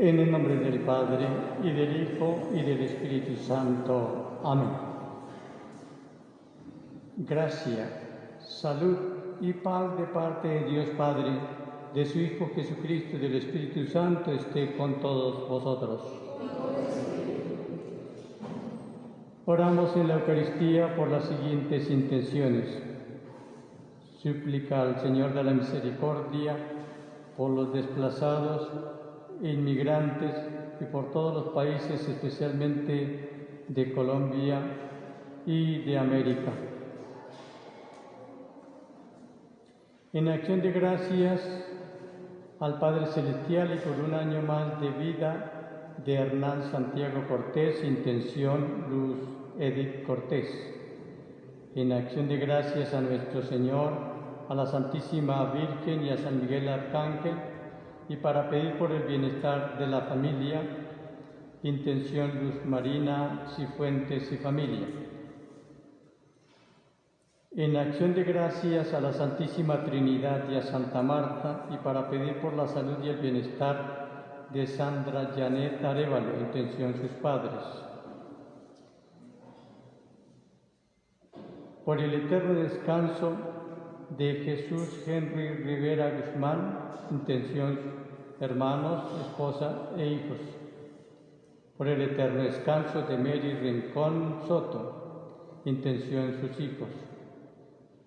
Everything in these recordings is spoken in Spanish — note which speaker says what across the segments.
Speaker 1: En el nombre del Padre, y del Hijo, y del Espíritu Santo. Amén. Gracia, salud y paz de parte de Dios Padre, de su Hijo Jesucristo y del Espíritu Santo esté con todos vosotros. Oramos en la Eucaristía por las siguientes intenciones. Súplica al Señor de la Misericordia por los desplazados e inmigrantes y por todos los países, especialmente de Colombia y de América. En acción de gracias al Padre Celestial y por un año más de vida de Hernán Santiago Cortés, intención Luz Edith Cortés. En acción de gracias a nuestro Señor, a la Santísima Virgen y a San Miguel Arcángel, y para pedir por el bienestar de la familia, intención Luz Marina Cifuentes y familia. En acción de gracias a la Santísima Trinidad y a Santa Marta, y para pedir por la salud y el bienestar de Sandra Janet Arévalo, intención sus padres. Por el eterno descanso de Jesús Henry Rivera Guzmán, intención hermanos, esposa e hijos. Por el eterno descanso de Mary Rincón Soto, intención sus hijos.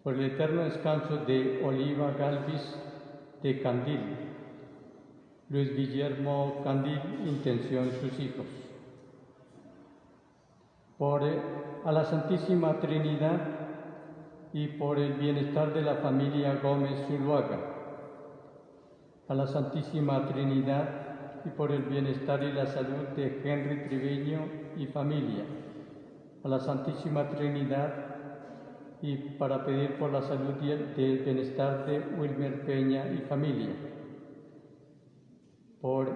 Speaker 1: Por el eterno descanso de Oliva Galvis de Candil, Luis Guillermo Candil, intención sus hijos. A la Santísima Trinidad y por el bienestar de la familia Gómez Zuluaga, a la Santísima Trinidad y por el bienestar y la salud de Henry Triviño y familia, a la Santísima Trinidad y para pedir por la salud y el bienestar de Wilmer Peña y familia, por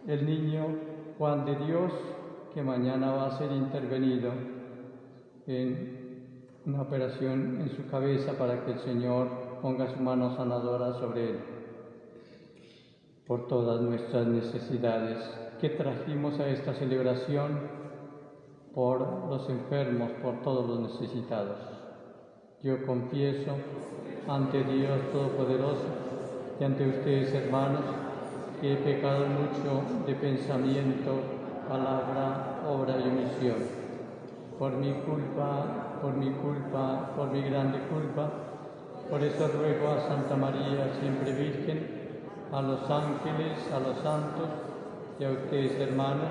Speaker 1: el niño Juan de Dios, que mañana va a ser intervenido en una operación en su cabeza para que el Señor ponga su mano sanadora sobre él, por todas nuestras necesidades que trajimos a esta celebración, por los enfermos, por todos los necesitados. Yo confieso ante Dios Todopoderoso y ante ustedes, hermanos, que he pecado mucho de pensamiento, palabra, obra y omisión. Por mi culpa, por mi grande culpa. Por eso ruego a Santa María, siempre Virgen, a los ángeles, a los santos y a ustedes, hermanos,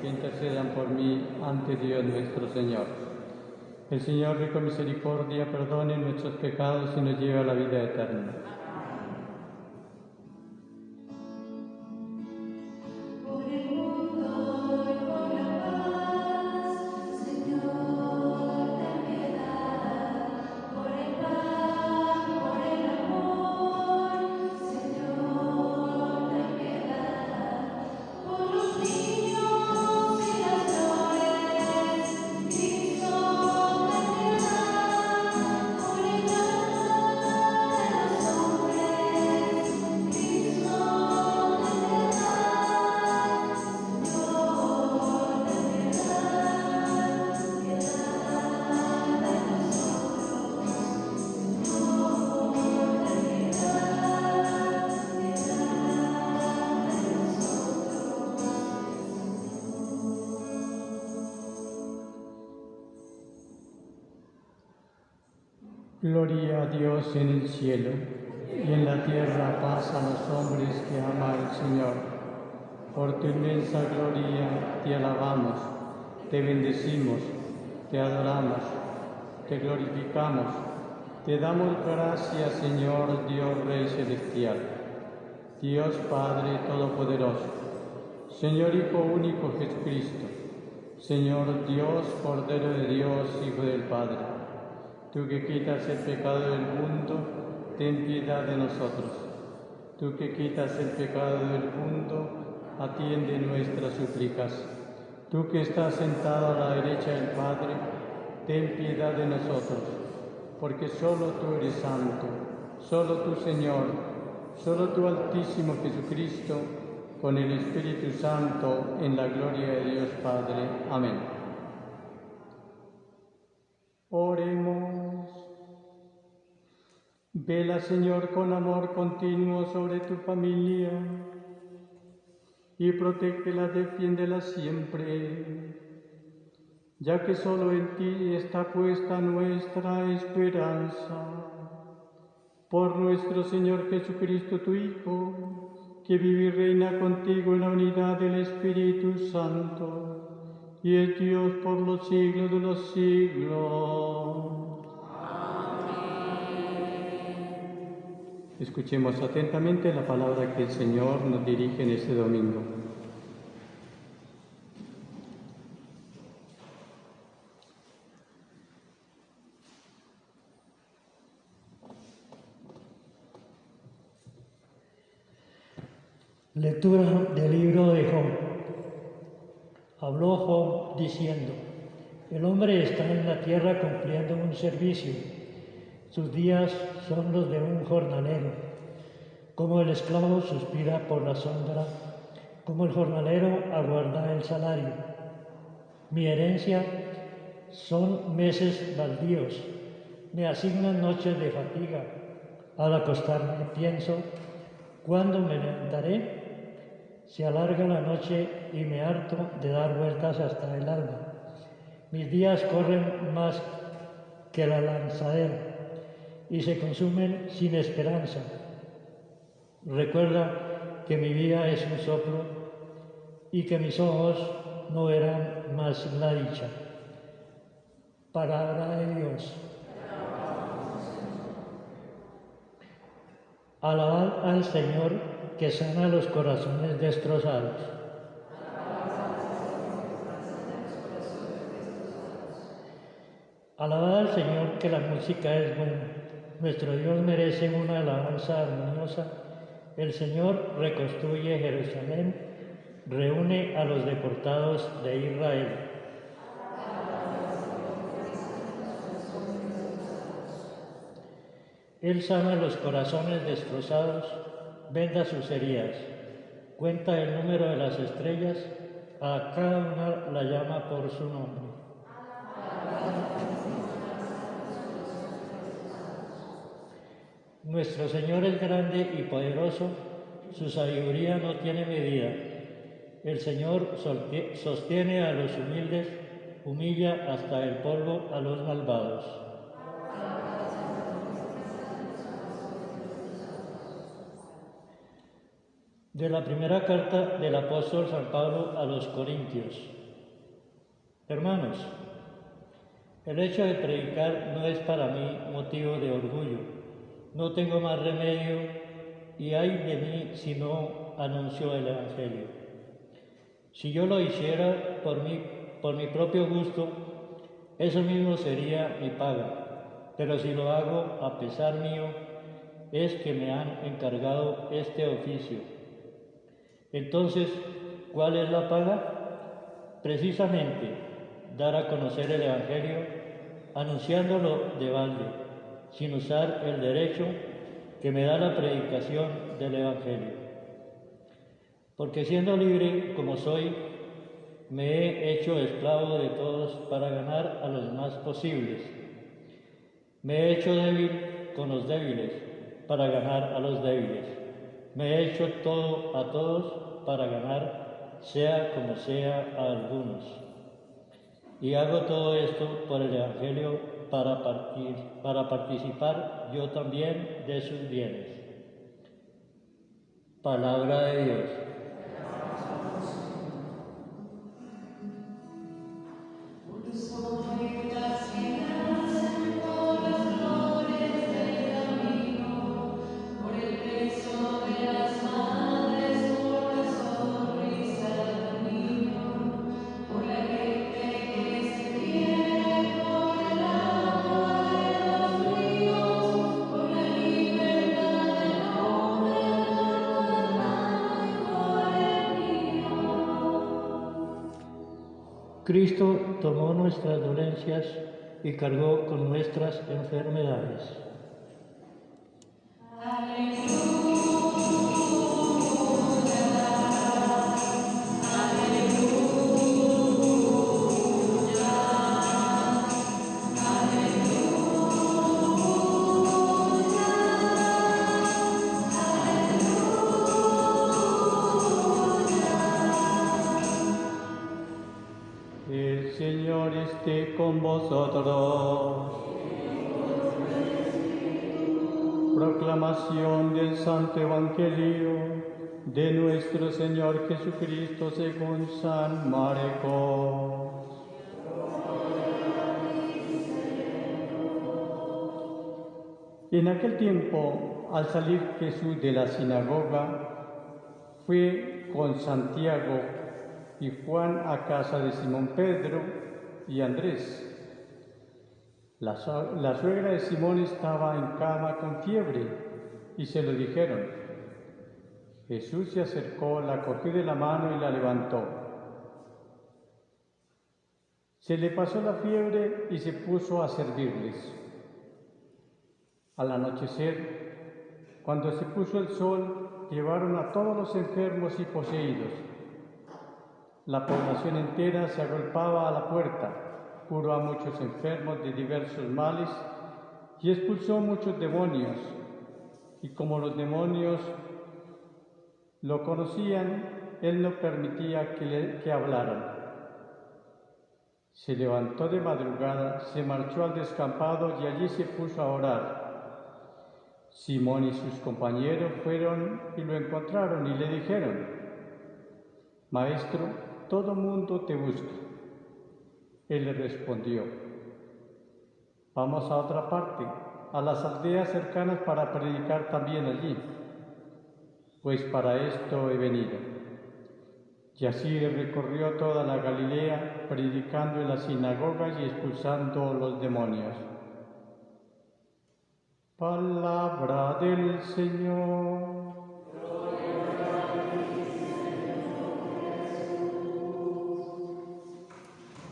Speaker 1: que intercedan por mí ante Dios nuestro Señor. El Señor, rico en misericordia, perdone nuestros pecados y nos lleve a la vida eterna. Gloria a Dios en el cielo, y en la tierra paz a los hombres que ama el Señor. Por tu inmensa gloria te alabamos, te bendecimos, te adoramos, te glorificamos, te damos gracias, Señor Dios Rey Celestial, Dios Padre Todopoderoso, Señor Hijo único Jesucristo, Señor Dios, Cordero de Dios, Hijo del Padre. Tú que quitas el pecado del mundo, ten piedad de nosotros. Tú que quitas el pecado del mundo, atiende nuestras súplicas. Tú que estás sentado a la derecha del Padre, ten piedad de nosotros, porque solo tú eres santo, solo tú, Señor, solo tú, Altísimo Jesucristo, con el Espíritu Santo, en la gloria de Dios Padre. Amén. Oremos. Vela, Señor, con amor continuo sobre tu familia y protégela, defiéndela siempre, ya que solo en ti está puesta nuestra esperanza. Por nuestro Señor Jesucristo, tu Hijo, que vive y reina contigo en la unidad del Espíritu Santo, y es Dios por los siglos de los siglos. Escuchemos atentamente la palabra que el Señor nos dirige en este domingo.
Speaker 2: Lectura del libro de Job. Habló Job diciendo: el hombre está en la tierra cumpliendo un servicio. Sus días son los de un jornalero. Como el esclavo suspira por la sombra, como el jornalero aguarda el salario. Mi herencia son meses baldíos, me asignan noches de fatiga. Al acostarme pienso: ¿cuándo me levantaré? Se alarga la noche y me harto de dar vueltas hasta el alba. Mis días corren más que la lanzadera y se consumen sin esperanza. Recuerda que mi vida es un soplo y que mis ojos no verán más la dicha. Palabra de Dios. Alabad al Señor, que sana los corazones destrozados. Alabad al Señor, que la música es buena. Nuestro Dios merece una alabanza armoniosa. El Señor reconstruye Jerusalén, reúne a los deportados de Israel. Él sana los corazones destrozados, venda sus heridas, cuenta el número de las estrellas, a cada una la llama por su nombre. Nuestro Señor es grande y poderoso, su sabiduría no tiene medida. El Señor sostiene a los humildes, humilla hasta el polvo a los malvados. De la primera carta del apóstol San Pablo a los Corintios. Hermanos, el hecho de predicar no es para mí motivo de orgullo. No tengo más remedio y ay de mí si no anuncio el Evangelio. Si yo lo hiciera por mi propio gusto, eso mismo sería mi paga. Pero si lo hago a pesar mío, es que me han encargado este oficio. Entonces, ¿cuál es la paga? Precisamente, dar a conocer el Evangelio, anunciándolo de balde, sin usar el derecho que me da la predicación del Evangelio. Porque siendo libre como soy, me he hecho esclavo de todos para ganar a los más posibles. Me he hecho débil con los débiles para ganar a los débiles. Me he hecho todo a todos para ganar, sea como sea, a algunos. Y hago todo esto por el Evangelio para participar yo también de sus bienes. Palabra de Dios. Cristo tomó nuestras dolencias y cargó con nuestras enfermedades. Aleluya.
Speaker 1: Señor esté con vosotros. Proclamación del Santo Evangelio de nuestro Señor Jesucristo según San Marcos. En aquel tiempo, al salir Jesús de la sinagoga, fue con Santiago y Juan a casa de Simón Pedro y Andrés. La suegra de Simón estaba en cama con fiebre y se lo dijeron. Jesús se acercó, la cogió de la mano y la levantó. Se le pasó la fiebre y se puso a servirles. Al anochecer, cuando se puso el sol, llevaron a todos los enfermos y poseídos. La población entera se agolpaba a la puerta, curó a muchos enfermos de diversos males y expulsó muchos demonios. Y como los demonios lo conocían, él no permitía que hablaran. Se levantó de madrugada, se marchó al descampado y allí se puso a orar. Simón y sus compañeros fueron y lo encontraron y le dijeron: Maestro, todo mundo te busca. Él le respondió: Vamos a otra parte, a las aldeas cercanas para predicar también allí, pues para esto he venido. Y así recorrió toda la Galilea, predicando en las sinagogas y expulsando los demonios. Palabra del Señor.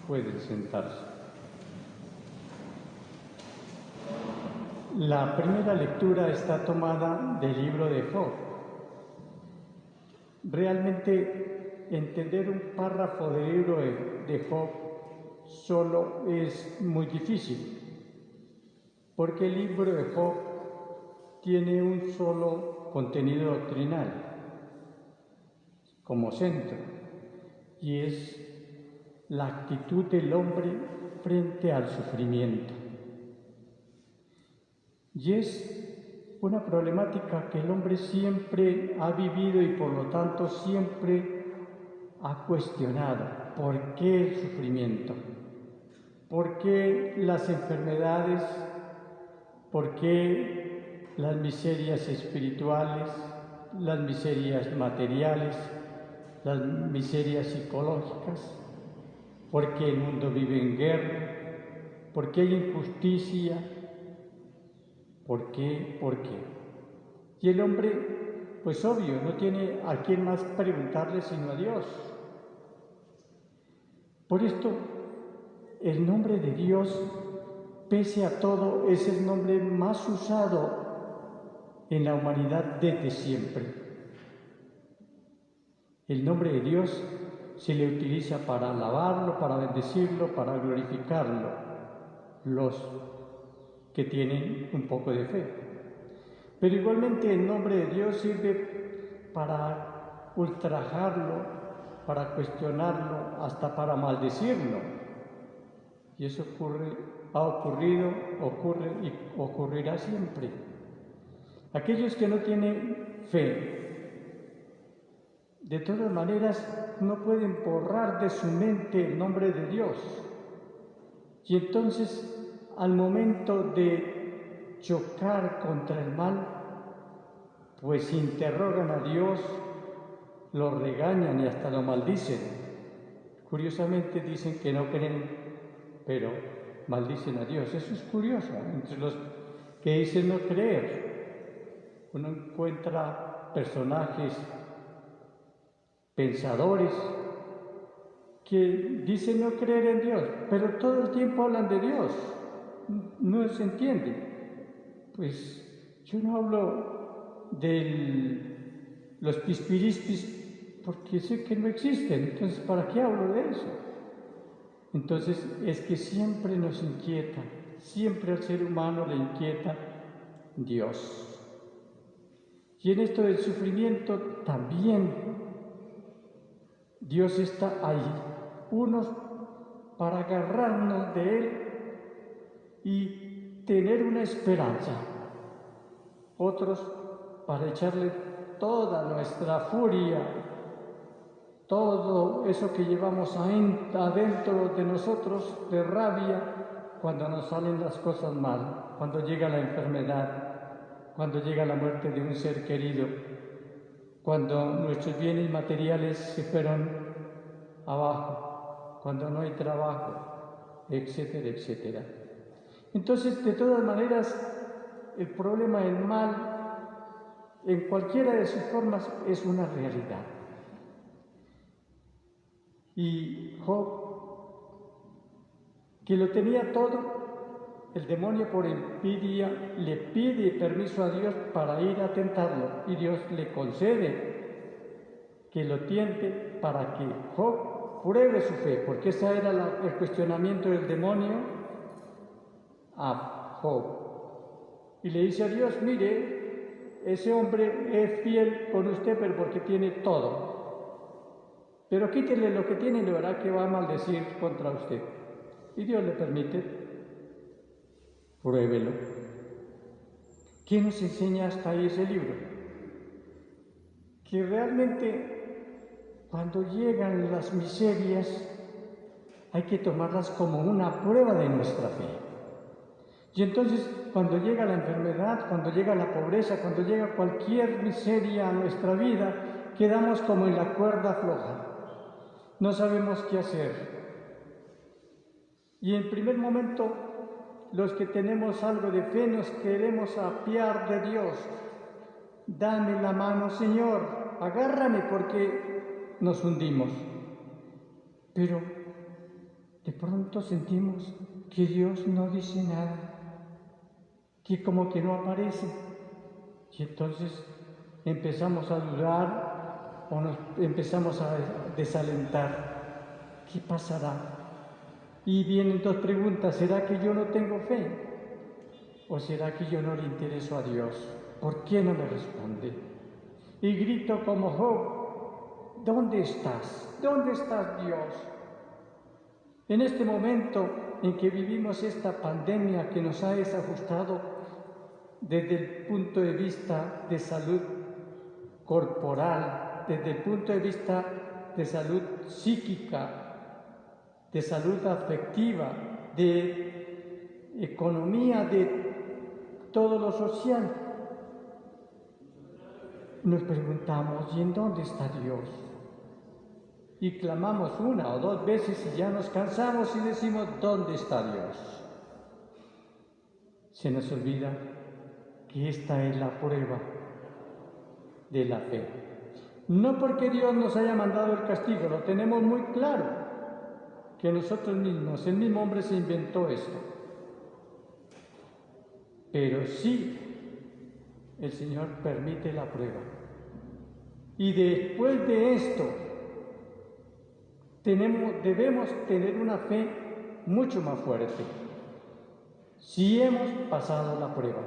Speaker 1: Pueden sentarse. La primera lectura está tomada del libro de Job. Realmente entender un párrafo del libro de Job solo es muy difícil, porque el libro de Job tiene un solo contenido doctrinal como centro, y es la actitud del hombre frente al sufrimiento. Y es una problemática que el hombre siempre ha vivido y por lo tanto siempre ha cuestionado. ¿Por qué el sufrimiento? ¿Por qué las enfermedades? ¿Por qué las miserias espirituales, las miserias materiales, las miserias psicológicas? ¿Por qué el mundo vive en guerra? ¿Por qué hay injusticia? ¿Por qué? ¿Por qué? Y el hombre, pues obvio, no tiene a quién más preguntarle sino a Dios. Por esto, el nombre de Dios, pese a todo, es el nombre más usado en la humanidad desde siempre. El nombre de Dios se le utiliza para alabarlo, para bendecirlo, para glorificarlo, los que tienen un poco de fe. Pero igualmente el nombre de Dios sirve para ultrajarlo, para cuestionarlo, hasta para maldecirlo. Y eso ha ocurrido, ocurre y ocurrirá siempre. Aquellos que no tienen fe, de todas maneras, no pueden borrar de su mente el nombre de Dios. Y entonces, al momento de chocar contra el mal, pues interrogan a Dios, lo regañan y hasta lo maldicen. Curiosamente dicen que no creen, pero maldicen a Dios. Eso es curioso. Entre los que dicen no creer, uno encuentra personajes pensadores que dicen no creer en Dios, pero todo el tiempo hablan de Dios. No se entiende. Pues yo no hablo de los pispirispis porque sé que no existen, entonces ¿para qué hablo de eso? Entonces es que siempre nos inquieta, siempre al ser humano le inquieta Dios. Y en esto del sufrimiento también Dios está ahí. Unos para agarrarnos de Él y tener una esperanza. Otros para echarle toda nuestra furia, todo eso que llevamos adentro de nosotros de rabia cuando nos salen las cosas mal, cuando llega la enfermedad, cuando llega la muerte de un ser querido, cuando nuestros bienes materiales se fueron abajo, cuando no hay trabajo, etcétera, etcétera. Entonces, de todas maneras, el problema del mal, en cualquiera de sus formas, es una realidad. Y Job, que lo tenía todo, el demonio por envidia le pide permiso a Dios para ir a tentarlo, y Dios le concede que lo tiente para que Job pruebe su fe, porque ese era el cuestionamiento del demonio a Job. Y le dice a Dios: mire, ese hombre es fiel con usted, pero porque tiene todo. Pero quítele lo que tiene y le verá que va a maldecir contra usted. Y Dios le permite, pruébelo. ¿Qué nos enseña hasta ahí ese libro? Que realmente cuando llegan las miserias hay que tomarlas como una prueba de nuestra fe. Y entonces cuando llega la enfermedad, cuando llega la pobreza, cuando llega cualquier miseria a nuestra vida, quedamos como en la cuerda floja. No sabemos qué hacer. Y en primer momento, los que tenemos algo de fe nos queremos apiar de Dios. Dame la mano, Señor, agárrame porque nos hundimos. Pero de pronto sentimos que Dios no dice nada, que como que no aparece. Y entonces empezamos a dudar o nos empezamos a desalentar. ¿Qué pasará? Y vienen dos preguntas: ¿será que yo no tengo fe? ¿O será que yo no le intereso a Dios? ¿Por qué no me responde? Y grito como Job: ¿dónde estás? ¿Dónde estás, Dios? En este momento en que vivimos esta pandemia que nos ha desajustado desde el punto de vista de salud corporal, desde el punto de vista de salud psíquica, de salud afectiva, de economía, de todo lo social, nos preguntamos: ¿y en dónde está Dios? Y clamamos una o dos veces y ya nos cansamos y decimos: ¿dónde está Dios? Se nos olvida que esta es la prueba de la fe. No porque Dios nos haya mandado el castigo, lo tenemos muy claro, que nosotros mismos, el mismo hombre se inventó esto. Pero sí, el Señor permite la prueba. Y después de esto, debemos tener una fe mucho más fuerte. Si hemos pasado la prueba,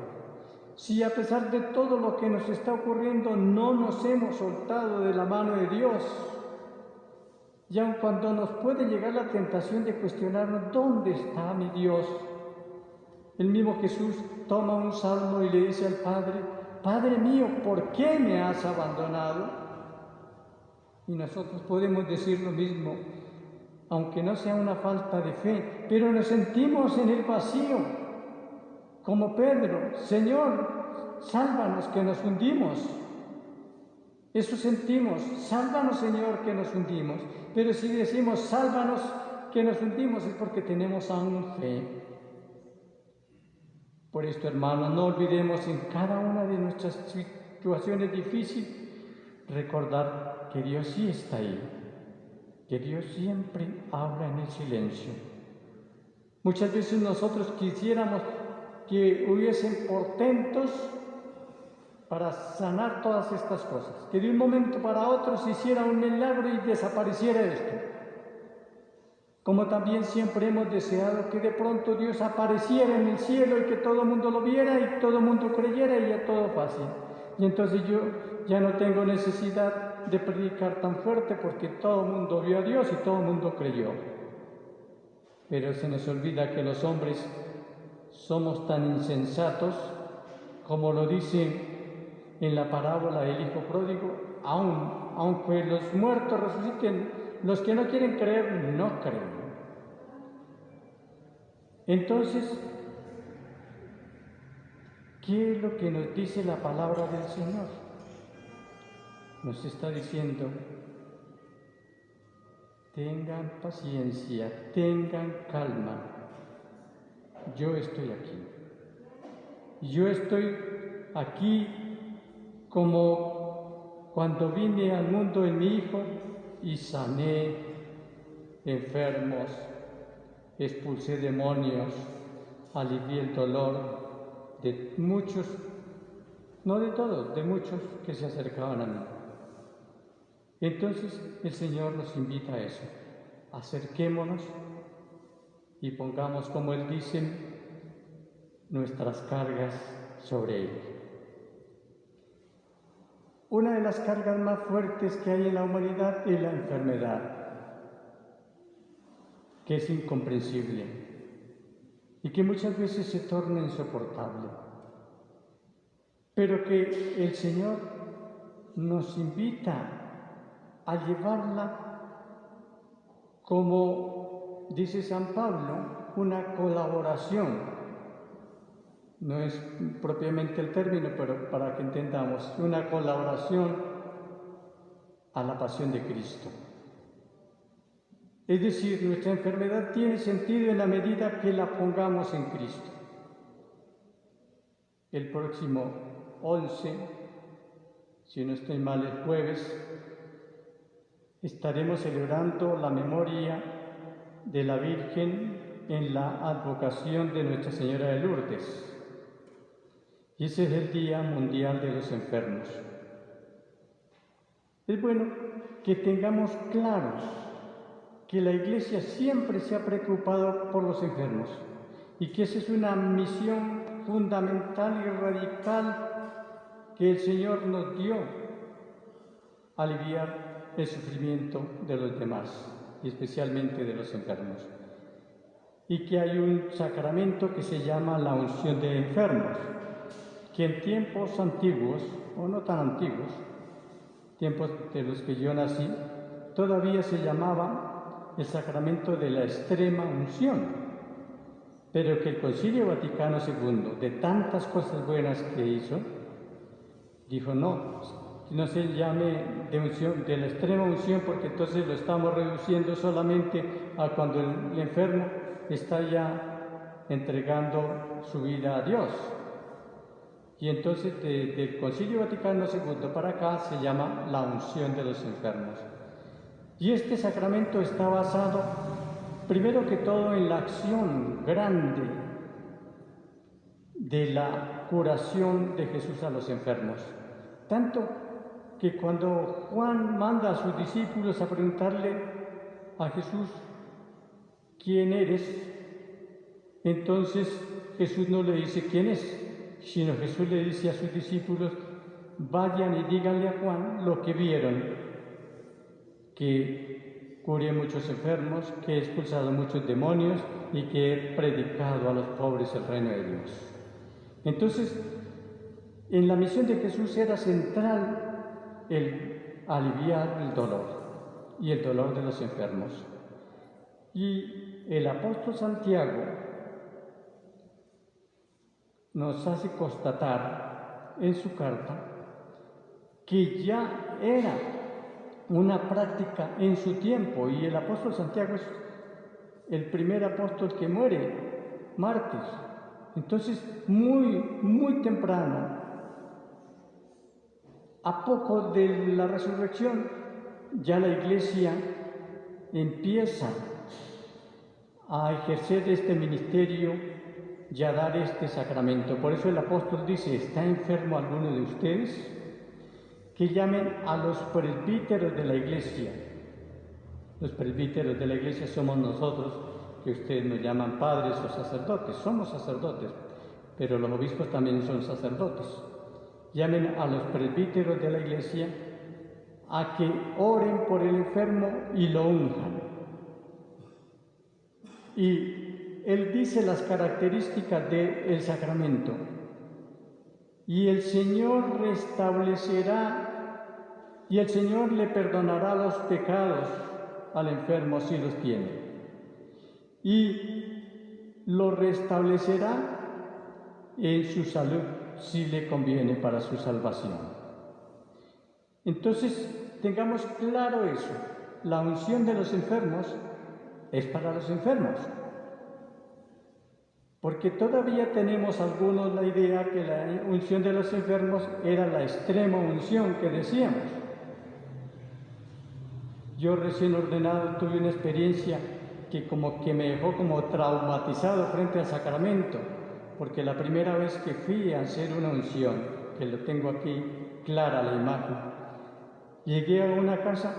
Speaker 1: si a pesar de todo lo que nos está ocurriendo no nos hemos soltado de la mano de Dios, y aun cuando nos puede llegar la tentación de cuestionarnos: ¿dónde está mi Dios? El mismo Jesús toma un salmo y le dice al Padre: Padre mío, ¿por qué me has abandonado? Y nosotros podemos decir lo mismo, aunque no sea una falta de fe, pero nos sentimos en el vacío, como Pedro: Señor, sálvanos que nos hundimos. Eso sentimos: sálvanos, Señor, que nos hundimos. Pero si decimos: sálvanos que nos hundimos, es porque tenemos aún fe. Por esto, hermanos, no olvidemos en cada una de nuestras situaciones difíciles recordar que Dios sí está ahí, que Dios siempre habla en el silencio. Muchas veces nosotros quisiéramos que hubiesen portentos para sanar todas estas cosas, que de un momento para otro se hiciera un milagro y desapareciera esto. Como también siempre hemos deseado que de pronto Dios apareciera en el cielo y que todo el mundo lo viera y todo el mundo creyera y ya todo fácil. Y entonces yo ya no tengo necesidad de predicar tan fuerte porque todo el mundo vio a Dios y todo el mundo creyó. pero se nos olvida que los hombres somos tan insensatos como lo dice en la parábola del hijo pródigo, aunque los muertos resuciten, los que no quieren creer, no creen. Entonces, ¿qué es lo que nos dice la palabra del Señor? Nos está diciendo, tengan paciencia, tengan calma, yo estoy aquí. Yo estoy aquí como cuando vine al mundo en mi Hijo y sané enfermos, expulsé demonios, alivié el dolor de muchos, no de todos, de muchos que se acercaban a mí. Entonces el Señor nos invita a eso, acerquémonos y pongamos, como Él dice, nuestras cargas sobre Él. Una de las cargas más fuertes que hay en la humanidad es la enfermedad, que es incomprensible y que muchas veces se torna insoportable, pero que el Señor nos invita a llevarla, como dice San Pablo, una colaboración. No es propiamente el término, pero para que entendamos, una colaboración a la pasión de Cristo. Es decir, nuestra enfermedad tiene sentido en la medida que la pongamos en Cristo. El próximo 11, si no estoy mal, el jueves, estaremos celebrando la memoria de la Virgen en la advocación de Nuestra Señora de Lourdes. Y ese es el Día Mundial de los Enfermos. Es bueno que tengamos claro que la Iglesia siempre se ha preocupado por los enfermos y que esa es una misión fundamental y radical que el Señor nos dio, aliviar el sufrimiento de los demás y especialmente de los enfermos. Y que hay un sacramento que se llama la unción de enfermos, que en tiempos antiguos, o no tan antiguos, tiempos de los que yo nací, todavía se llamaba el sacramento de la extrema unción, pero que el Concilio Vaticano II, de tantas cosas buenas que hizo, dijo no se llame de la extrema unción, porque entonces lo estamos reduciendo solamente a cuando el enfermo está ya entregando su vida a Dios. Y entonces del Concilio Vaticano II para acá se llama la unción de los enfermos. Y este sacramento está basado, primero que todo, en la acción grande de la curación de Jesús a los enfermos. Tanto que cuando Juan manda a sus discípulos a preguntarle a Jesús, ¿quién eres?, entonces Jesús no le dice quién es, sino Jesús le dice a sus discípulos, vayan y díganle a Juan lo que vieron, que curé muchos enfermos, que he expulsado muchos demonios y que he predicado a los pobres el reino de Dios. Entonces, en la misión de Jesús era central el aliviar el dolor y el dolor de los enfermos. Y el apóstol Santiago nos hace constatar en su carta que ya era una práctica en su tiempo, y el apóstol Santiago es el primer apóstol que muere mártir. Entonces, muy temprano, a poco de la resurrección, ya la Iglesia empieza a ejercer este ministerio y a dar este sacramento. Por eso el apóstol dice, ¿está enfermo alguno de ustedes? Que llamen a los presbíteros de la Iglesia. Los presbíteros de la Iglesia somos nosotros, que ustedes nos llaman padres o sacerdotes. Somos sacerdotes, pero los obispos también son sacerdotes. Llamen a los presbíteros de la Iglesia a que oren por el enfermo y lo unjan. Y él dice las características del sacramento. Y el Señor restablecerá, y el Señor le perdonará los pecados al enfermo si los tiene. Y lo restablecerá en su salud si le conviene para su salvación. Entonces, tengamos claro eso. La unción de los enfermos es para los enfermos. Porque todavía tenemos algunos la idea que la unción de los enfermos era la extrema unción que decíamos. Yo recién ordenado tuve una experiencia que me dejó como traumatizado frente al sacramento, porque la primera vez que fui a hacer una unción, que lo tengo aquí clara la imagen, llegué a una casa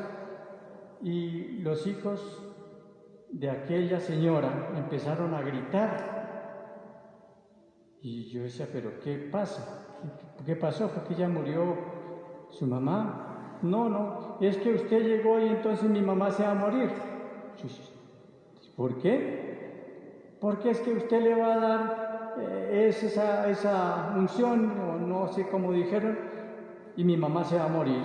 Speaker 1: y los hijos de aquella señora empezaron a gritar. Y yo decía, ¿pero qué pasa? ¿Qué pasó? ¿Fue que ya murió su mamá? No, es que usted llegó y entonces mi mamá se va a morir. ¿Por qué? Porque es que usted le va a dar esa unción, o no sé cómo dijeron, y mi mamá se va a morir.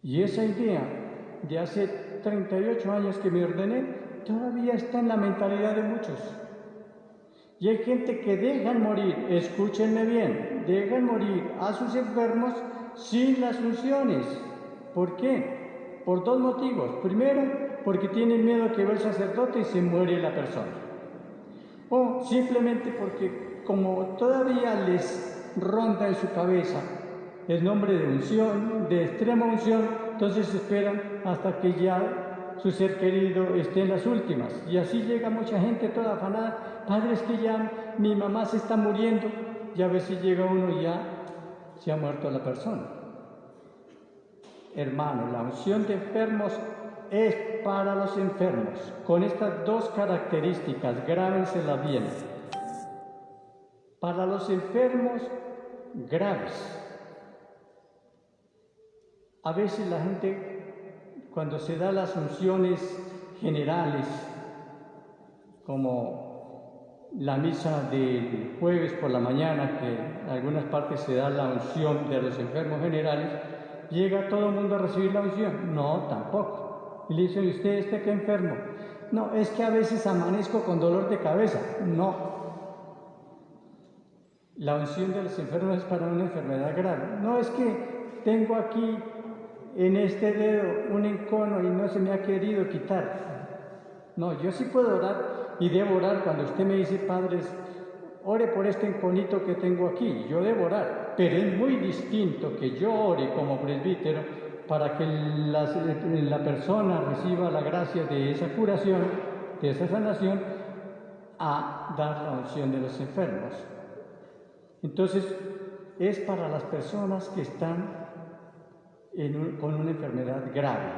Speaker 1: Y esa idea de hace 38 años que me ordené, todavía está en la mentalidad de muchos. Y hay gente que dejan morir, escúchenme bien, dejan morir a sus enfermos sin las unciones. ¿Por qué? Por dos motivos. Primero, porque tienen miedo que vea el sacerdote y se muere la persona. O simplemente porque como todavía les ronda en su cabeza el nombre de unción, de extrema unción, entonces esperan hasta que ya su ser querido esté en las últimas. Y así llega mucha gente toda afanada. Padre, es que ya mi mamá se está muriendo. Y a veces llega uno y ya se ha muerto la persona. Hermano, la unción de enfermos es para los enfermos. Con estas dos características, grábenselas bien. Para los enfermos graves. A veces la gente, cuando se da las unciones generales, como la misa del jueves por la mañana, que en algunas partes se da la unción de los enfermos generales, ¿llega todo el mundo a recibir la unción? No, tampoco. Y le dicen, ¿usted está que enfermo? No, es que a veces amanezco con dolor de cabeza. No. La unción de los enfermos es para una enfermedad grave. No es que tengo aquí en este dedo un encono y no se me ha querido quitar. No, yo sí puedo orar y debo orar cuando usted me dice, padres, ore por este enconito que tengo aquí. Yo debo orar, pero es muy distinto que yo ore como presbítero para que la persona reciba la gracia de esa curación, de esa sanación, a dar la unción de los enfermos. Entonces, es para las personas que están con una enfermedad grave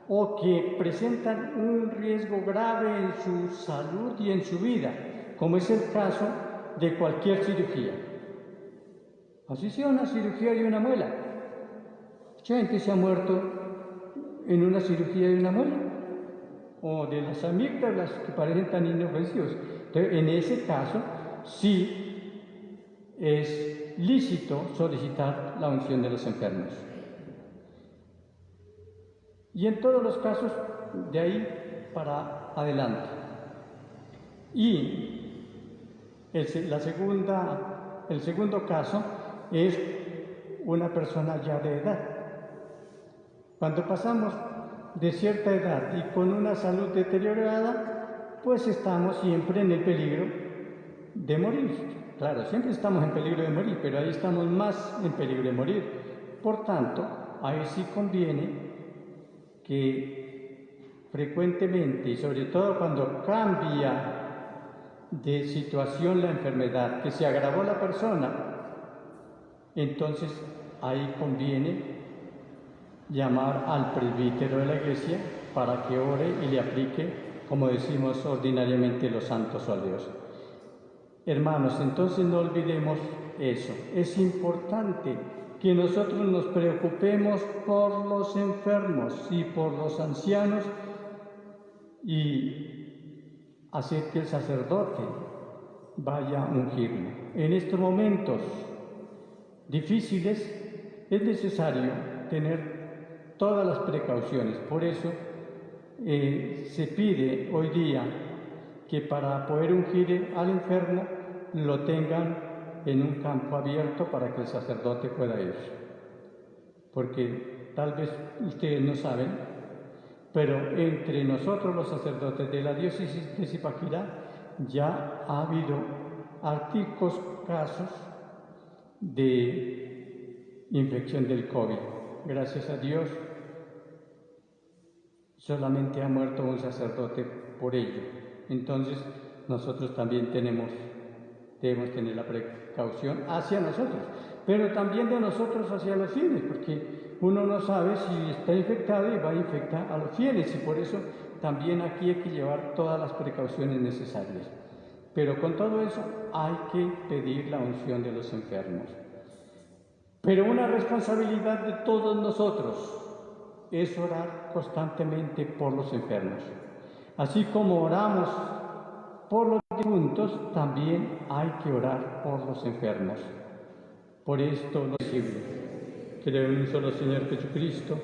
Speaker 1: o que presentan un riesgo grave en su salud y en su vida, como es el caso de cualquier cirugía. Así sea una cirugía de una muela. Mucha gente se ha muerto en una cirugía de una muela o de las amígdalas que parecen tan inofensivos. Entonces, en ese caso, sí es lícito solicitar la unción de los enfermos. Y en todos los casos, de ahí para adelante. Y el segundo caso es una persona ya de edad. Cuando pasamos de cierta edad y con una salud deteriorada, pues estamos siempre en el peligro de morir. Claro, siempre estamos en peligro de morir, pero ahí estamos más en peligro de morir. Por tanto, ahí sí conviene que frecuentemente, y sobre todo cuando cambia de situación la enfermedad, que se agravó la persona, entonces ahí conviene llamar al presbítero de la iglesia para que ore y le aplique, como decimos ordinariamente, los santos óleos. Hermanos, entonces no olvidemos eso. Es importante que nosotros nos preocupemos por los enfermos y por los ancianos y hacer que el sacerdote vaya a ungirlo. En estos momentos difíciles es necesario tener todas las precauciones. Por eso se pide hoy día que para poder ungir al enfermo lo tengan en un campo abierto para que el sacerdote pueda ir. Porque tal vez ustedes no saben, pero entre nosotros los sacerdotes de la diócesis de Zipaquirá ya ha habido artículos casos de infección del COVID. Gracias a Dios, solamente ha muerto un sacerdote por ello. Entonces, nosotros también debemos tener la precaución hacia nosotros, pero también de nosotros hacia los fieles, porque uno no sabe si está infectado y va a infectar a los fieles, y por eso también aquí hay que llevar todas las precauciones necesarias. Pero con todo eso hay que pedir la unción de los enfermos. Pero una responsabilidad de todos nosotros es orar constantemente por los enfermos. Así como oramos por los difuntos, también hay que orar por los enfermos. Por esto no es posible. Creo en un solo Señor Jesucristo,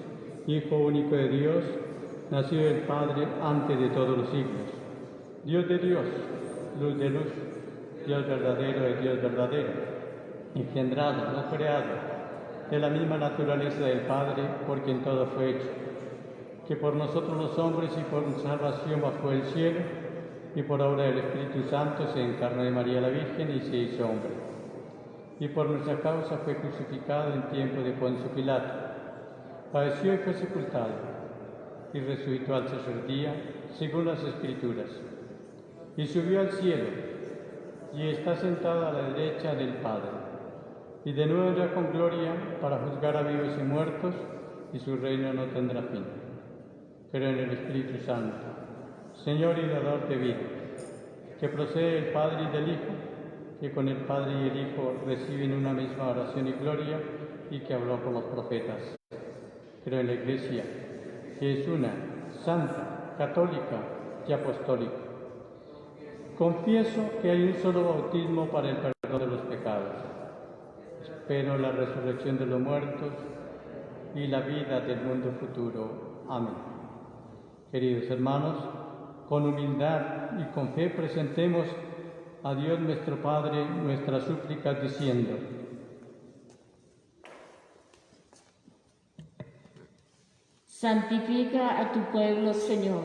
Speaker 1: Hijo único de Dios, nacido del Padre antes de todos los siglos. Dios de Dios, luz de luz, Dios verdadero de Dios verdadero, engendrado, no creado, de la misma naturaleza del Padre, por quien todo fue hecho, que por nosotros los hombres y por salvación bajó del cielo, y por obra del Espíritu Santo se encarnó de María la Virgen y se hizo hombre. Y por nuestra causa fue crucificado en tiempo de Poncio Pilato. Padeció y fue sepultado, y resucitó al tercer día, según las Escrituras. Y subió al cielo, y está sentado a la derecha del Padre. Y de nuevo vendrá con gloria para juzgar a vivos y muertos, y su reino no tendrá fin. Creo en el Espíritu Santo, Señor y dador de vida, que procede del Padre y del Hijo, que con el Padre y el Hijo reciben una misma oración y gloria, y que habló por los profetas. Creo en la Iglesia, que es una, santa, católica y apostólica. Confieso que hay un solo bautismo para el perdón de los pecados. Espero la resurrección de los muertos y la vida del mundo futuro. Amén. Queridos hermanos, con humildad y con fe presentemos a Dios nuestro Padre nuestras súplicas diciendo:
Speaker 3: Santifica a tu pueblo, Señor.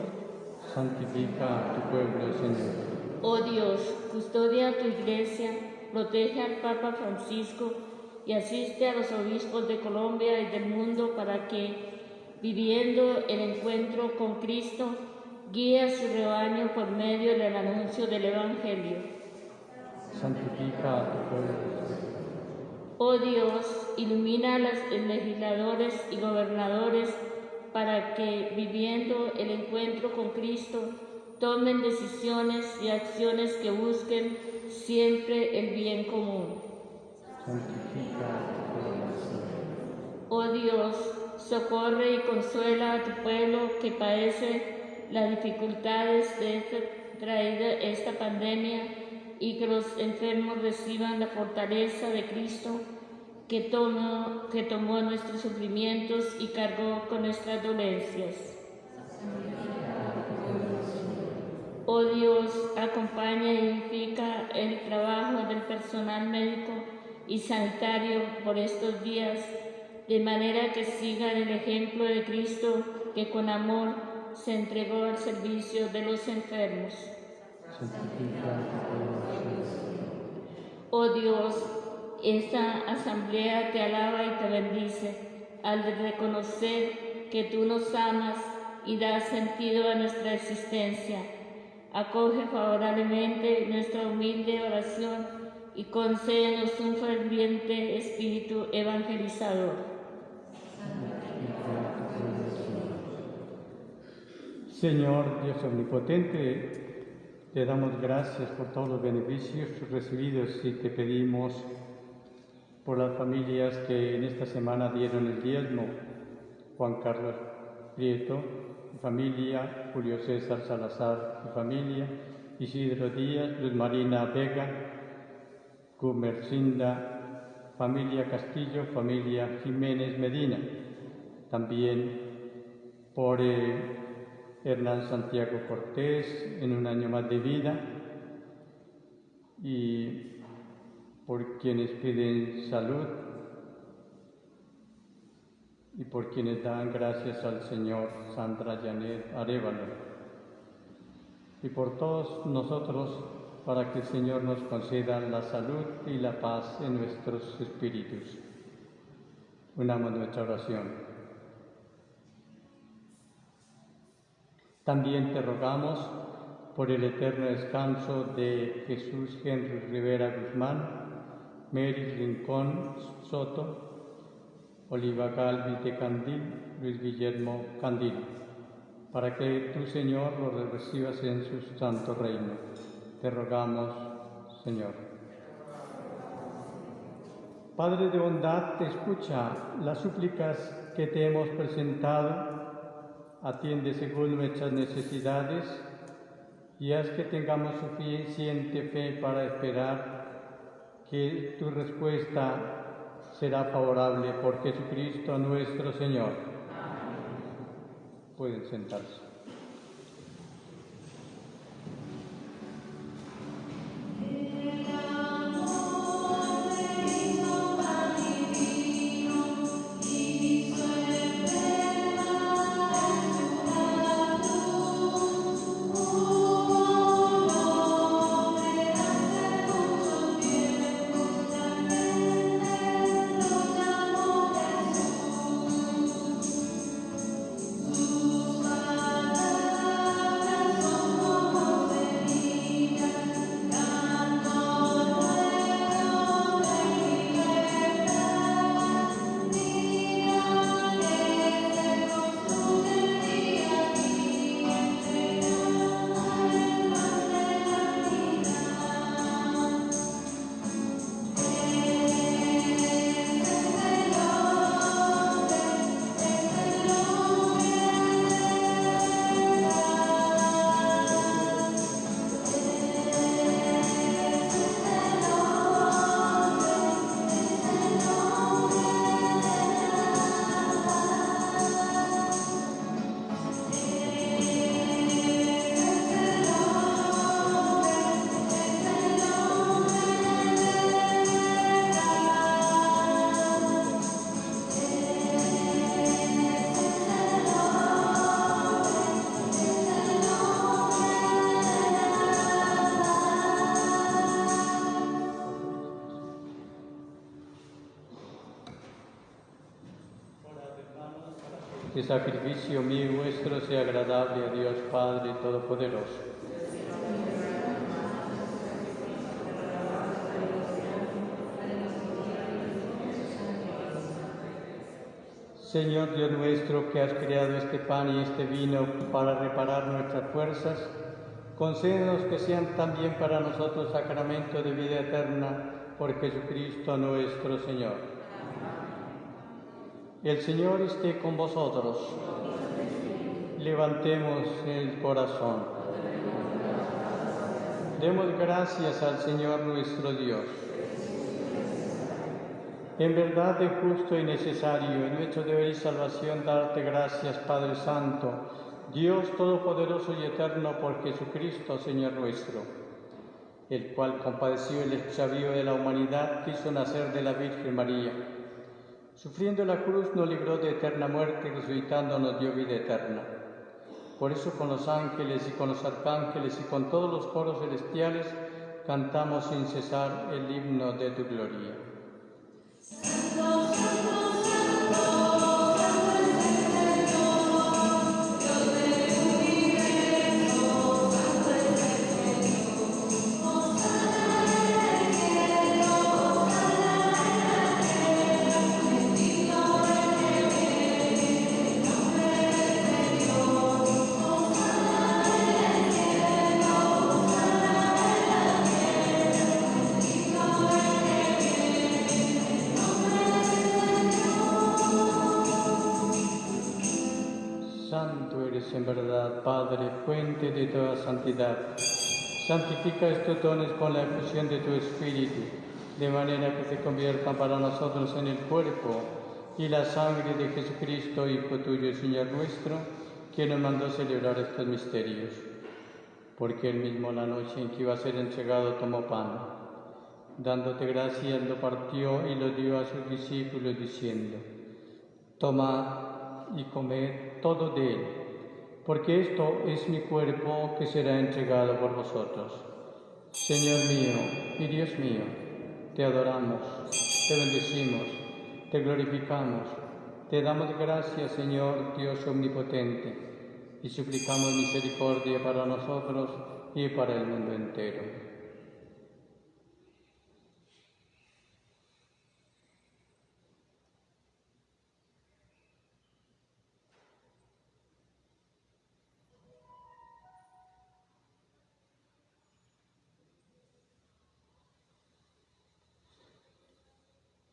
Speaker 1: Santifica a tu pueblo, Señor.
Speaker 3: Oh Dios, custodia a tu iglesia, protege al Papa Francisco y asiste a los obispos de Colombia y del mundo para que, viviendo el encuentro con Cristo, guíe a su rebaño por medio del anuncio del Evangelio.
Speaker 1: Santifica a tu pueblo.
Speaker 3: Oh Dios, ilumina a los legisladores y gobernadores para que, viviendo el encuentro con Cristo, tomen decisiones y acciones que busquen siempre el bien común.
Speaker 1: Santifica a tu pueblo, Señor.
Speaker 3: Oh Dios, socorre y consuela a tu pueblo que padece las dificultades de esta pandemia, y que los enfermos reciban la fortaleza de Cristo, que tomó nuestros sufrimientos y cargó con nuestras dolencias. Oh Dios, acompaña y edifica el trabajo del personal médico y sanitario por estos días, de manera que sigan el ejemplo de Cristo, que con amor se entregó al servicio de los enfermos.
Speaker 1: Santifica a tu pueblo, Señor.
Speaker 3: Oh Dios, esta asamblea te alaba y te bendice, al reconocer que tú nos amas y das sentido a nuestra existencia. Acoge favorablemente nuestra humilde oración y concédenos un ferviente espíritu evangelizador.
Speaker 1: Señor Dios omnipotente, te damos gracias por todos los beneficios recibidos y te pedimos por las familias que en esta semana dieron el diezmo: Juan Carlos Prieto, y familia, Julio César Salazar y familia, Isidro Díaz, Luz Marina Vega, Gumercinda, familia Castillo, familia Jiménez Medina. También por Hernán Santiago Cortés, en un año más de vida, y por quienes piden salud, y por quienes dan gracias al Señor, Sandra Janet Arévalo, y por todos nosotros, para que el Señor nos conceda la salud y la paz en nuestros espíritus. Unamos nuestra oración. También te rogamos por el eterno descanso de Jesús Henry Rivera Guzmán, Mary Rincón Soto, Oliva Galvis de Candil, Luis Guillermo Candil, para que tú, Señor, los recibas en su santo reino. Te rogamos, Señor. Padre de bondad, escucha las súplicas que te hemos presentado, atiende según nuestras necesidades y haz que tengamos suficiente fe para esperar que tu respuesta será favorable por Jesucristo nuestro Señor. Amén. Pueden sentarse. Que el sacrificio mío y vuestro sea agradable a Dios Padre Todopoderoso. Señor Dios nuestro, que has creado este pan y este vino para reparar nuestras fuerzas, concédenos que sean también para nosotros sacramento de vida eterna por Jesucristo nuestro Señor. El Señor esté con vosotros. Levantemos el corazón. Demos gracias al Señor nuestro Dios. En verdad es justo y necesario, en nuestro deber y salvación, darte gracias, Padre Santo, Dios Todopoderoso y Eterno, por Jesucristo, Señor nuestro, el cual, compadeció el extravío de la humanidad, quiso nacer de la Virgen María. Sufriendo la cruz nos libró de eterna muerte y resucitando nos dio vida eterna. Por eso con los ángeles y con los arcángeles y con todos los coros celestiales cantamos sin cesar el himno de tu gloria. Santo, santo, santo. Nombre eres en verdad, Padre, fuente de toda santidad. Santifica estos dones con la efusión de tu Espíritu, de manera que se conviertan para nosotros en el cuerpo y la sangre de Jesucristo, Hijo tuyo y Señor nuestro, quien nos mandó celebrar estos misterios. Porque él mismo la noche en que iba a ser entregado tomó pan, dándote gracias lo partió y lo dio a sus discípulos diciendo: tomad y comed todo de él, porque esto es mi cuerpo que será entregado por vosotros. Señor mío y Dios mío, te adoramos, te bendecimos, te glorificamos, te damos gracias, Señor Dios omnipotente, y suplicamos misericordia para nosotros y para el mundo entero.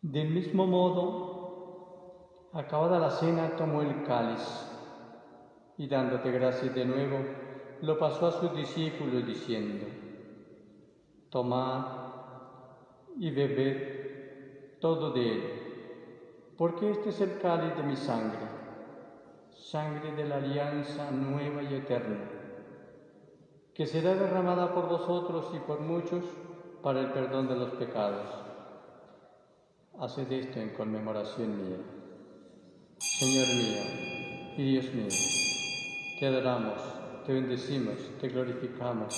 Speaker 1: Del mismo modo, acabada la cena, tomó el cáliz y dándote gracias de nuevo, lo pasó a sus discípulos diciendo: tomad y bebed todo de él, porque este es el cáliz de mi sangre, sangre de la alianza nueva y eterna, que será derramada por vosotros y por muchos para el perdón de los pecados. Haced esto en conmemoración mía. Señor mío y Dios mío, te adoramos, te bendecimos, te glorificamos.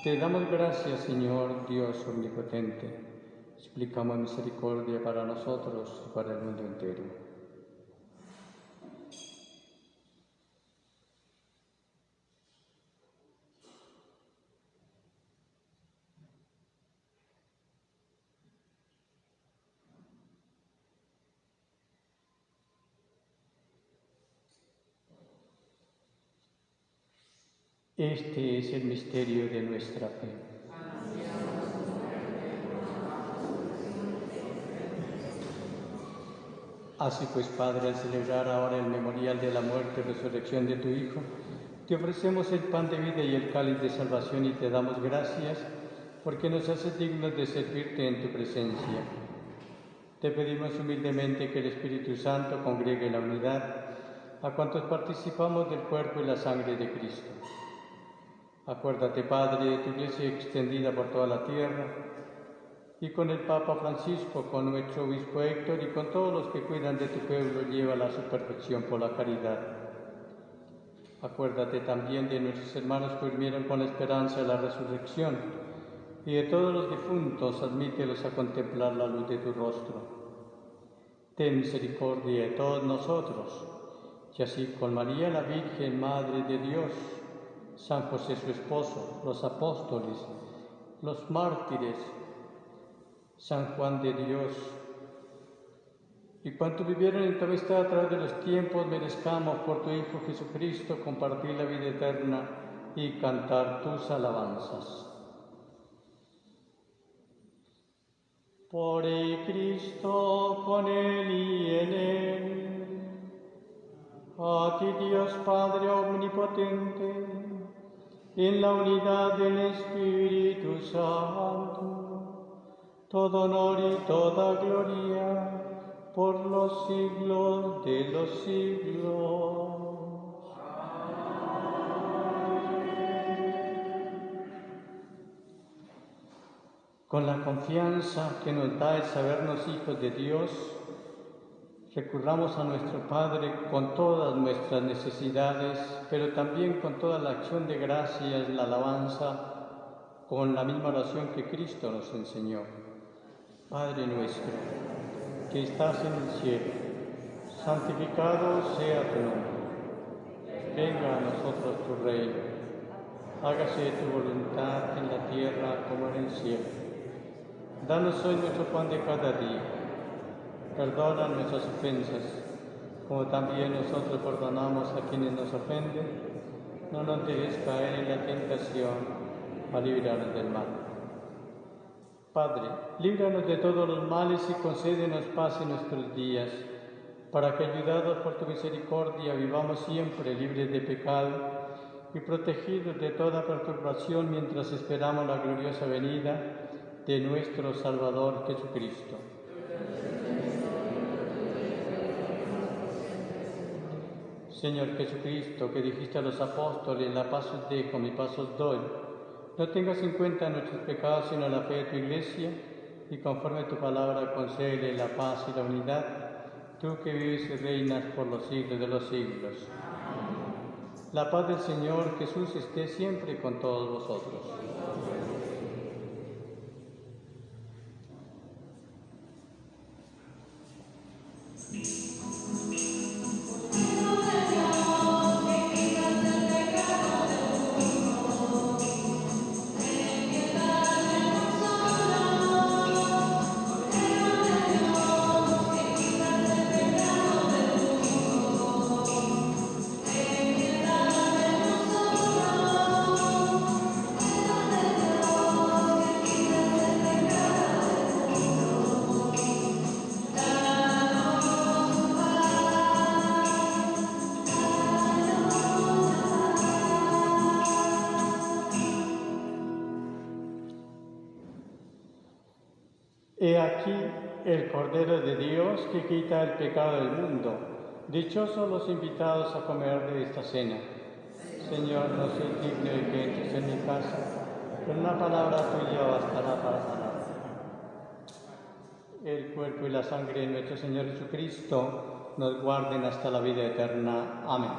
Speaker 1: Te damos gracias, Señor Dios omnipotente. Suplicamos misericordia para nosotros y para el mundo entero. Este es el misterio de nuestra fe. Así pues, Padre, al celebrar ahora el memorial de la muerte y resurrección de tu Hijo, te ofrecemos el pan de vida y el cáliz de salvación y te damos gracias porque nos haces dignos de servirte en tu presencia. Te pedimos humildemente que el Espíritu Santo congregue la unidad a cuantos participamos del cuerpo y la sangre de Cristo. Acuérdate, Padre, de tu Iglesia extendida por toda la tierra, y con el Papa Francisco, con nuestro Obispo Héctor y con todos los que cuidan de tu pueblo, llévala a su perfección por la caridad. Acuérdate también de nuestros hermanos que durmieron con la esperanza de la resurrección, y de todos los difuntos, admítelos a contemplar la luz de tu rostro. Ten misericordia de todos nosotros, y así con María la Virgen, Madre de Dios, San José su esposo, los apóstoles, los mártires, San Juan de Dios, y cuantos vivieron en tu amistad a través de los tiempos, merezcamos por tu Hijo Jesucristo compartir la vida eterna y cantar tus alabanzas. Por el Cristo, con Él y en Él, a ti Dios Padre omnipotente, en la unidad del Espíritu Santo, todo honor y toda gloria por los siglos de los siglos. Con la confianza que nos da el sabernos hijos de Dios, recurramos a nuestro Padre con todas nuestras necesidades, pero también con toda la acción de gracias, la alabanza, con la misma oración que Cristo nos enseñó. Padre nuestro, que estás en el cielo, santificado sea tu nombre. Venga a nosotros tu reino. Hágase tu voluntad en la tierra como en el cielo. Danos hoy nuestro pan de cada día. Perdona nuestras ofensas, como también nosotros perdonamos a quienes nos ofenden. No nos dejes caer en la tentación, mas líbranos del mal. Padre, líbranos de todos los males y concédenos paz en nuestros días, para que, ayudados por tu misericordia, vivamos siempre libres de pecado y protegidos de toda perturbación mientras esperamos la gloriosa venida de nuestro Salvador Jesucristo. Señor Jesucristo, que dijiste a los apóstoles, la paz os dejo, mi paz os doy, no tengas en cuenta nuestros pecados, sino la fe de tu Iglesia, y conforme a tu palabra concédele la paz y la unidad, tú que vives y reinas por los siglos de los siglos. La paz del Señor Jesús esté siempre con todos vosotros. He aquí el Cordero de Dios que quita el pecado del mundo. Dichosos los invitados a comer de esta cena. Señor, no soy digno de que entres en mi casa, pero una palabra tuya bastará para sanar. El cuerpo y la sangre de nuestro Señor Jesucristo nos guarden hasta la vida eterna. Amén.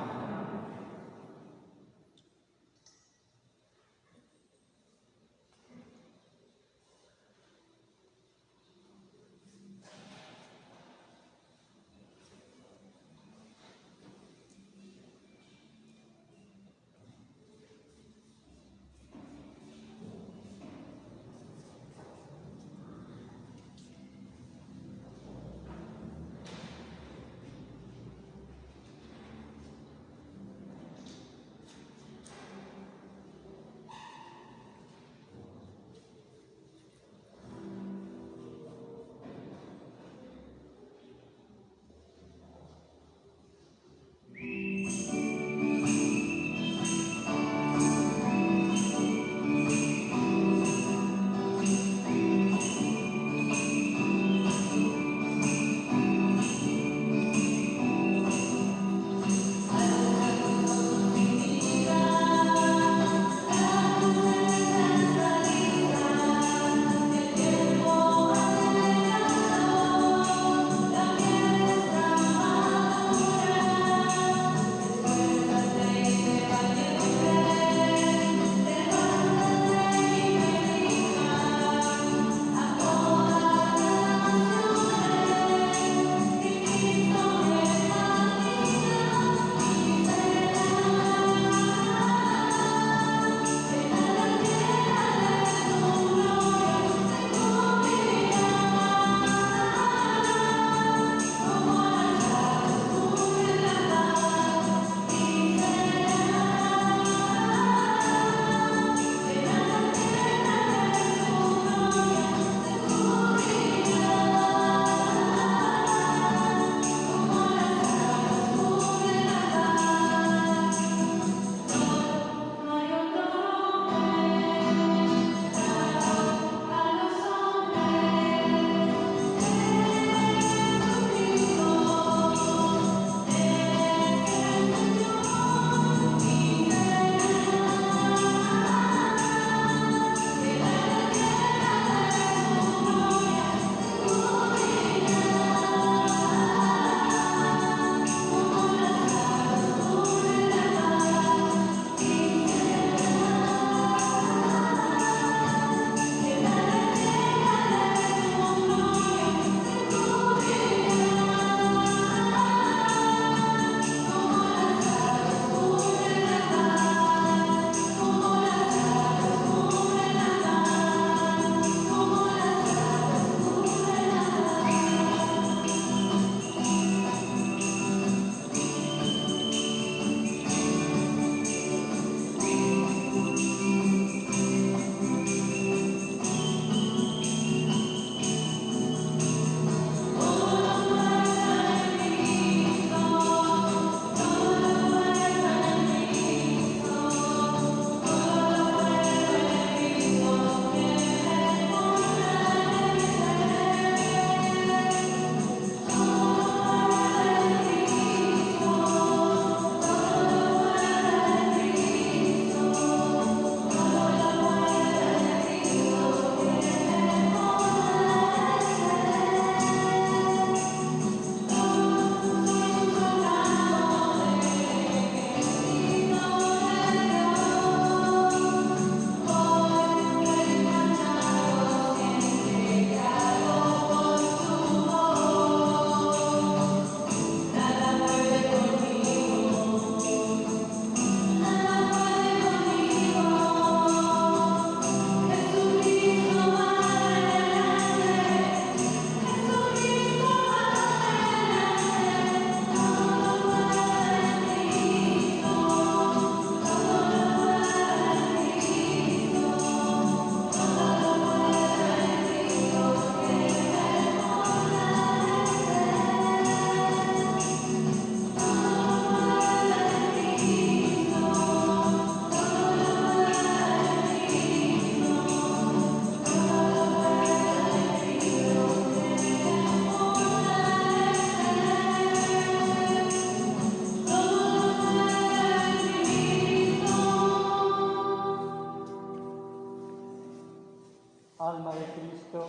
Speaker 1: Alma de Cristo,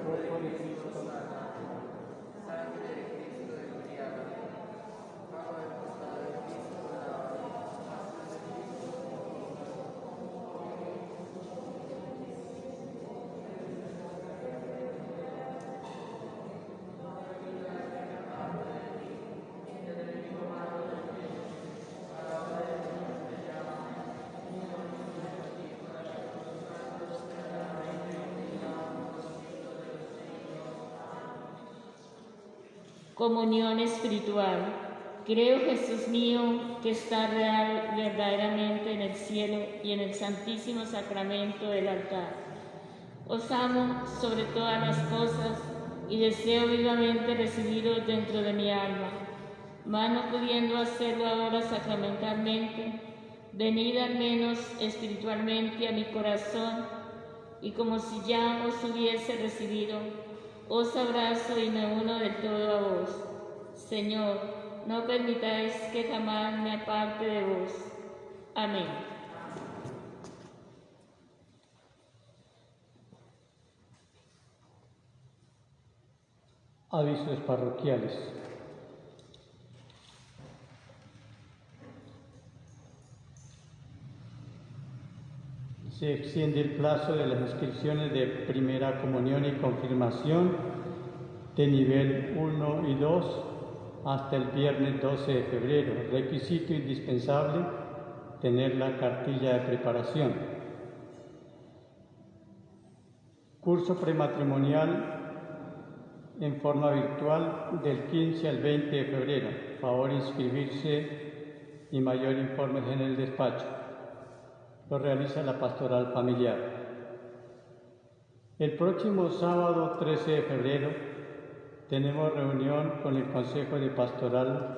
Speaker 1: cuerpo de Cristo,
Speaker 4: sangre de Cristo desviada, pago del costado de Cristo
Speaker 3: Comunión espiritual. Creo, Jesús mío, que está real verdaderamente en el cielo y en el santísimo sacramento del altar. Os amo sobre todas las cosas y deseo vivamente recibiros dentro de mi alma. Mas no pudiendo hacerlo ahora sacramentalmente, venid al menos espiritualmente a mi corazón y como si ya os hubiese recibido, os abrazo y me uno del todo a vos. Señor, no permitáis que jamás me aparte de vos. Amén.
Speaker 1: Avisos parroquiales. Se extiende el plazo de las inscripciones de primera comunión y confirmación de nivel 1 y 2 hasta el viernes 12 de febrero. Requisito indispensable: tener la cartilla de preparación. Curso prematrimonial en forma virtual del 15 al 20 de febrero. Favor inscribirse y mayor informes en el despacho. Lo realiza la Pastoral Familiar. El próximo sábado 13 de febrero tenemos reunión con el Consejo de Pastoral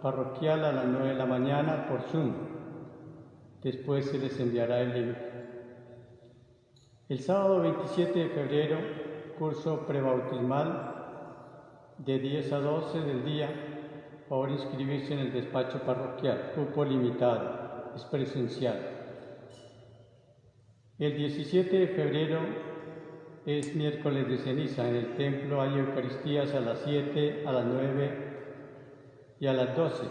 Speaker 1: Parroquial a las 9 de la mañana por Zoom. Después se les enviará el link. El sábado 27 de febrero, curso prebautismal de 10 a 12 del día. Favor inscribirse en el despacho parroquial. Cupo limitado. Es presencial. El 17 de febrero es miércoles de ceniza. En el templo hay Eucaristías a las 7, a las 9 y a las 12.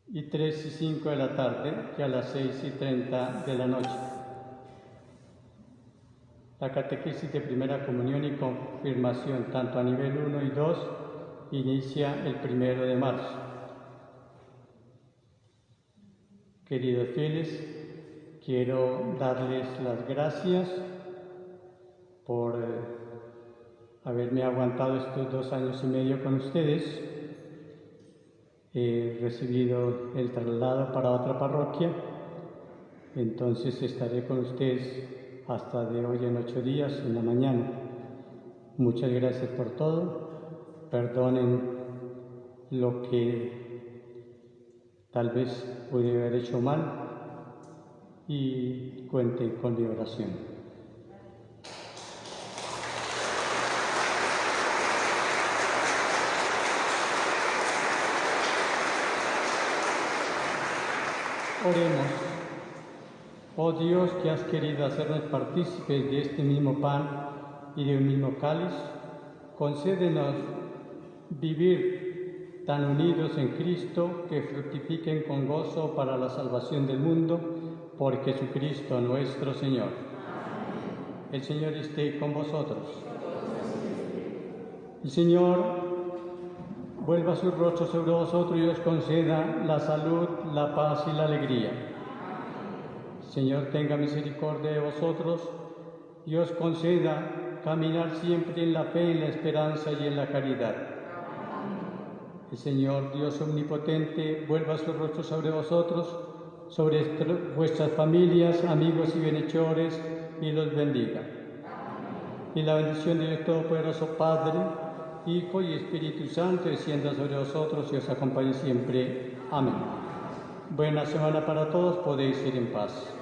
Speaker 1: Y 3 y 5 de la tarde y a las 6 y 30 de la noche. La catequesis de primera comunión y confirmación, tanto a nivel 1 y 2, inicia el 1 de marzo. Queridos fieles, quiero darles las gracias por haberme aguantado estos 2 años y medio con ustedes. He recibido el traslado para otra parroquia, entonces estaré con ustedes hasta de hoy en 8 días, en la mañana. Muchas gracias por todo. Perdonen lo que tal vez pude haber hecho mal y cuenten con mi oración. Oremos. Oh Dios, que has querido hacernos partícipes de este mismo pan y de un mismo cáliz, concédenos vivir tan unidos en Cristo que fructifiquen con gozo para la salvación del mundo, por Jesucristo nuestro Señor. Amén. El Señor esté con vosotros. El Señor vuelva su rostro sobre vosotros y os conceda la salud, la paz y la alegría. El Señor tenga misericordia de vosotros y os conceda caminar siempre en la fe, en la esperanza y en la caridad. El Señor, Dios omnipotente, vuelva su rostro sobre vosotros, sobre vuestras familias, amigos y bienhechores, y los bendiga. Y la bendición de Dios Todopoderoso, Padre, Hijo y Espíritu Santo, descienda sobre vosotros y os acompañe siempre. Amén. Buena semana para todos, podéis ir en paz.